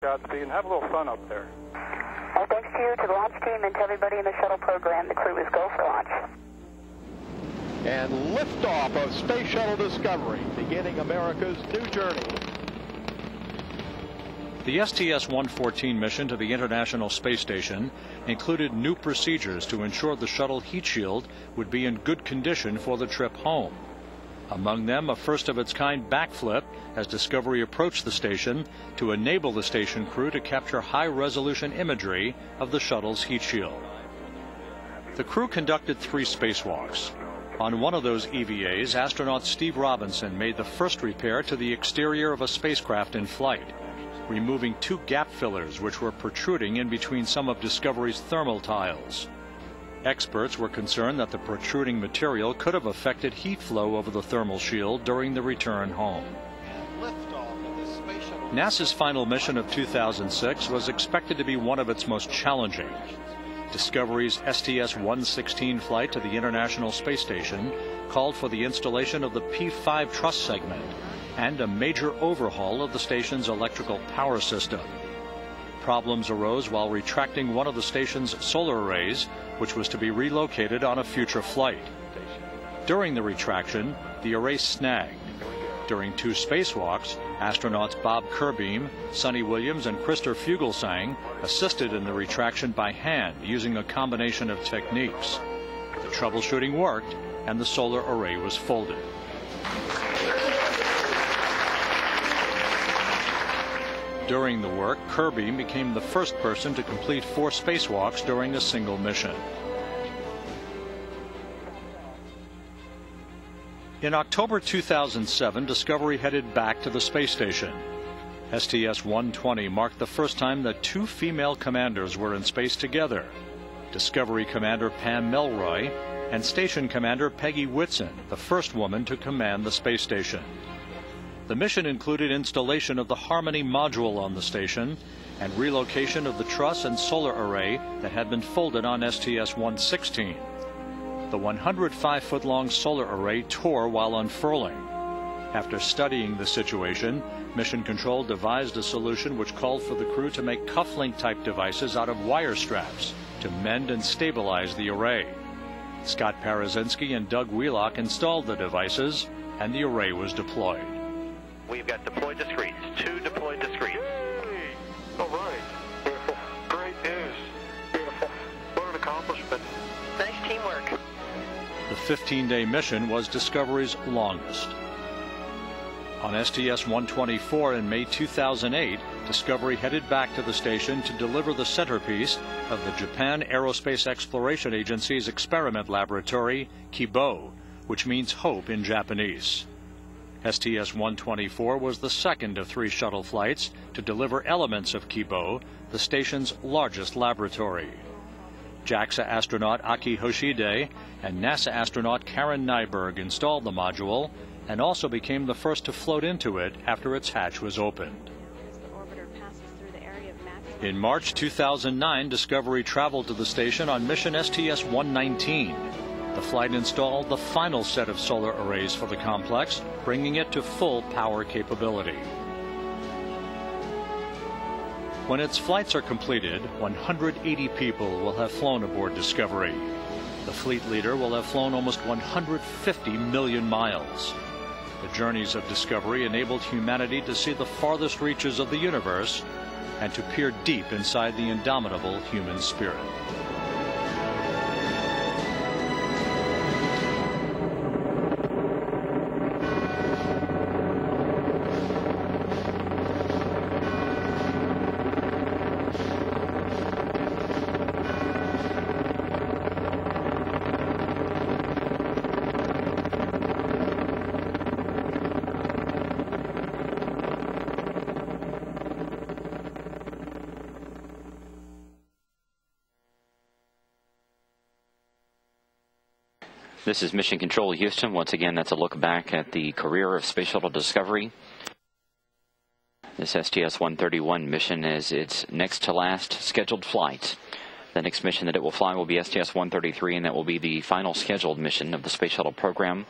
Godspeed, and have a little fun up there. Well, thanks to you, to the launch team, and to everybody in the shuttle program. The crew is go for launch. And liftoff of Space Shuttle Discovery, beginning America's new journey. The STS-114 mission to the International Space Station included new procedures to ensure the shuttle heat shield would be in good condition for the trip home. Among them, a first-of-its-kind backflip as Discovery approached the station to enable the station crew to capture high-resolution imagery of the shuttle's heat shield. The crew conducted 3 spacewalks. On one of those EVAs, astronaut Steve Robinson made the first repair to the exterior of a spacecraft in flight, removing 2 gap fillers which were protruding in between some of Discovery's thermal tiles. Experts were concerned that the protruding material could have affected heat flow over the thermal shield during the return home. NASA's final mission of 2006 was expected to be one of its most challenging. Discovery's STS-116 flight to the International Space Station called for the installation of the P5 truss segment and a major overhaul of the station's electrical power system. Problems arose while retracting one of the station's solar arrays, which was to be relocated on a future flight. During the retraction, the array snagged. During 2 spacewalks, astronauts Bob Kerbeam, Sonny Williams, and Christer Fugelsang assisted in the retraction by hand using a combination of techniques. The troubleshooting worked, and the solar array was folded. During the work, Kerbeam became the first person to complete 4 spacewalks during a single mission. In October 2007, Discovery headed back to the space station. STS-120 marked the first time that 2 female commanders were in space together. Discovery Commander Pam Melroy and Station Commander Peggy Whitson, the first woman to command the space station. The mission included installation of the Harmony module on the station and relocation of the truss and solar array that had been folded on STS-116. The 105-foot-long solar array tore while unfurling. After studying the situation, Mission Control devised a solution which called for the crew to make cufflink-type devices out of wire straps to mend and stabilize the array. Scott Parazinski and Doug Wheelock installed the devices, and the array was deployed. We've got deployed discretes, 2 deployed discretes. Hey. All right. Beautiful. Great news. Beautiful. What an accomplishment. Nice teamwork. The 15-day mission was Discovery's longest. On STS-124 in May 2008, Discovery headed back to the station to deliver the centerpiece of the Japan Aerospace Exploration Agency's experiment laboratory, Kibo, which means hope in Japanese. STS-124 was the second of 3 shuttle flights to deliver elements of Kibo, the station's largest laboratory. JAXA astronaut Aki Hoshide and NASA astronaut Karen Nyberg installed the module and also became the first to float into it after its hatch was opened. In March 2009, Discovery traveled to the station on mission STS-119. The flight installed the final set of solar arrays for the complex, bringing it to full power capability. When its flights are completed, 180 people will have flown aboard Discovery. The fleet leader will have flown almost 150 million miles. The journeys of Discovery enabled humanity to see the farthest reaches of the universe and to peer deep inside the indomitable human spirit. This is Mission Control Houston. Once again, that's a look back at the career of Space Shuttle Discovery. This STS-131 mission is its next to last scheduled flight. The next mission that it will fly will be STS-133, and that will be the final scheduled mission of the Space Shuttle program.